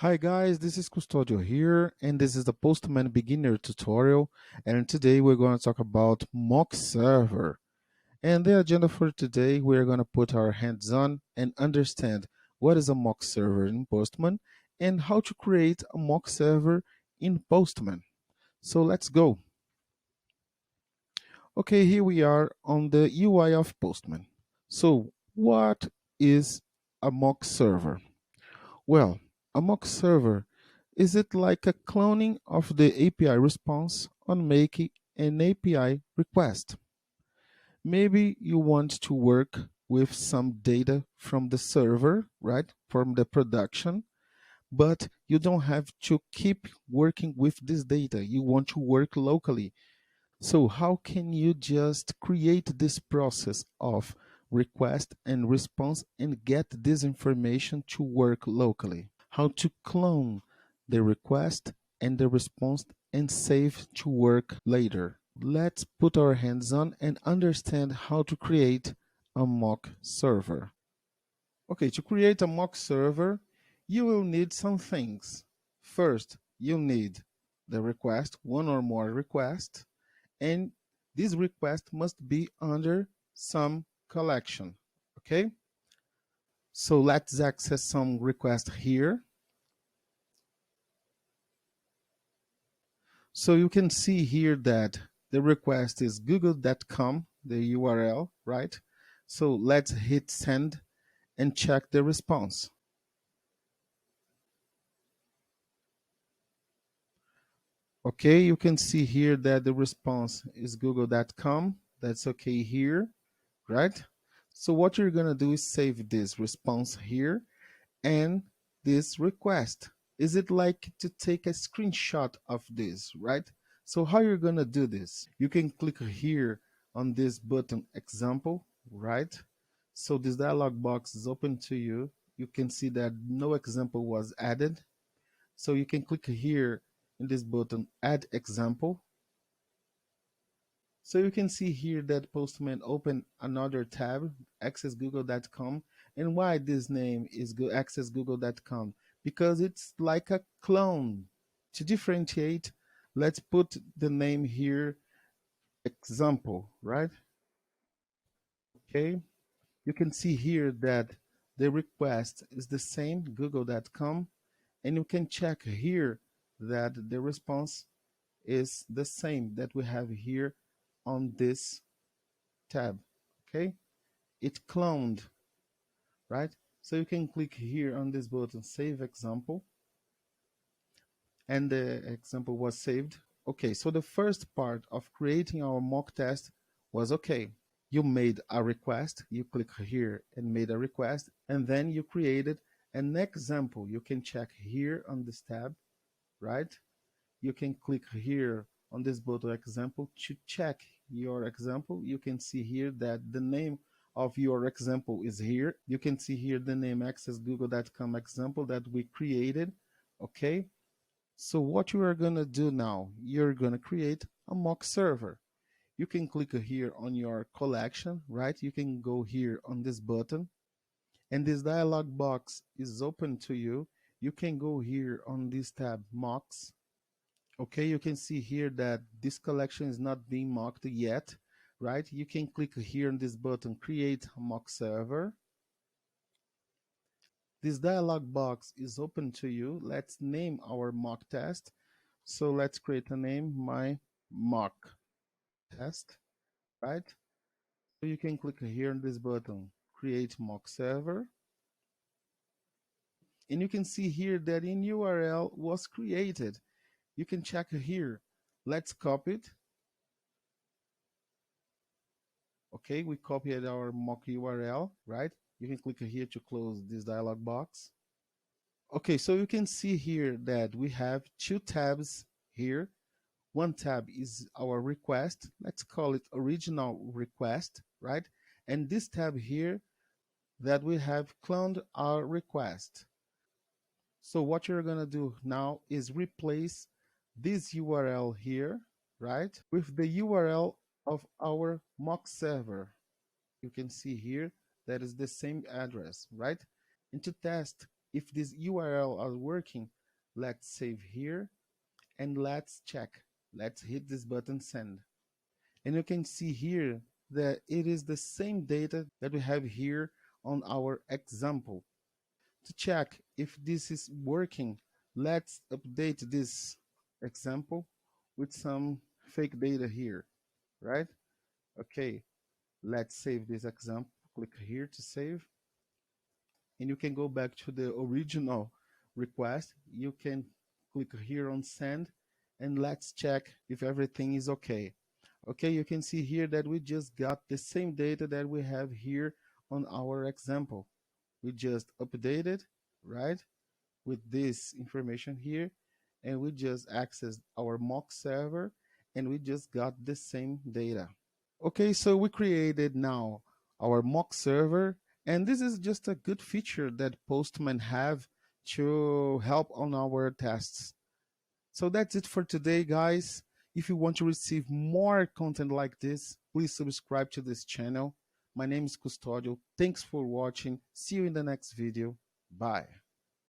Hi guys, this is Custodio here, and this is the Postman beginner tutorial. And today we're going to talk about mock server. And the agenda for today, we're going to put our hands on and understand what is a mock server in Postman and how to create a mock server in Postman. So let's go. Okay, here we are on the UI of Postman. So what is a mock server? Well, a mock server is it like a cloning of the API response on making an API request? Maybe you want to work with some data from the server, right? From the production, but you don't have to keep working with this data. You want to work locally. So how can you just create this process of request and response and get this information to work locally? How to clone the request and the response and save to work later. Let's put our hands on and understand how to create a mock server. Okay, to create a mock server, you will need some things. First, you'll need the request, one or more requests, and this request must be under some collection. Okay, so let's access some request here. So you can see here that the request is google.com, the URL, right? So let's hit send and check the response. Okay, you can see here that the response is google.com. That's okay here, right? So what you're gonna do is save this response here and this request. Is it like to take a screenshot of this, right? So how you're gonna do this? You can click here on this button example, right? So this dialog box is open to you. You can see that no example was added. So you can click here in this button, add example. So you can see here that Postman opened another tab, accessgoogle.com. And why this name is accessgoogle.com? Because it's like a clone. To differentiate, let's put the name here, example, right? Okay. You can see here that the request is the same, google.com. And you can check here that the response is the same that we have here on this tab. Okay, it cloned, right? So you can click here on this button, save example, and the example was saved. Okay, so the first part of creating our mock test was okay. You made a request, you click here and made a request, and then you created an example. You can check here on this tab, right? You can click here on this button example to check your example. You can see here that the name of your example is here. You can see here the name accessgoogle.com example that we created. Okay, so what you are gonna do now, you're gonna create a mock server. You can click here on your collection, right? You can go here on this button and this dialog box is open to you. You can go here on this tab mocks. Okay, you can see here that this collection is not being mocked yet, right? You can click here on this button, create a mock server. This dialog box is open to you. Let's name our mock test. So let's create a name, my mock test, right? So you can click here on this button, create mock server. And you can see here that in URL was created. You can check here. Let's copy it. Okay, we copied our mock URL, right? You can click here to close this dialog box. Okay, so you can see here that we have two tabs here. One tab is our request. Let's call it original request, right? And this tab here that we have cloned our request. So what you're gonna do now is replace this URL here, right, with the URL of our mock server. You can see here that is the same address, right? And to test if this URL are working, let's save here and let's check. Let's hit this button send. And you can see here that it is the same data that we have here on our example. To check if this is working, let's update this example with some fake data here, right? Okay, let's save this example. Click here to save. And you can go back to the original request. You can click here on send and let's check if everything is okay. Okay, you can see here that we just got the same data that we have here on our example. We just updated, right, with this information here, and we just accessed our mock server and we just got the same data. Okay, so we created now our mock server, and this is just a good feature that Postman have to help on our tests. So that's it for today, guys. If you want to receive more content like this, please subscribe to this channel. My name is Custodio. Thanks for watching. See you in the next video. Bye.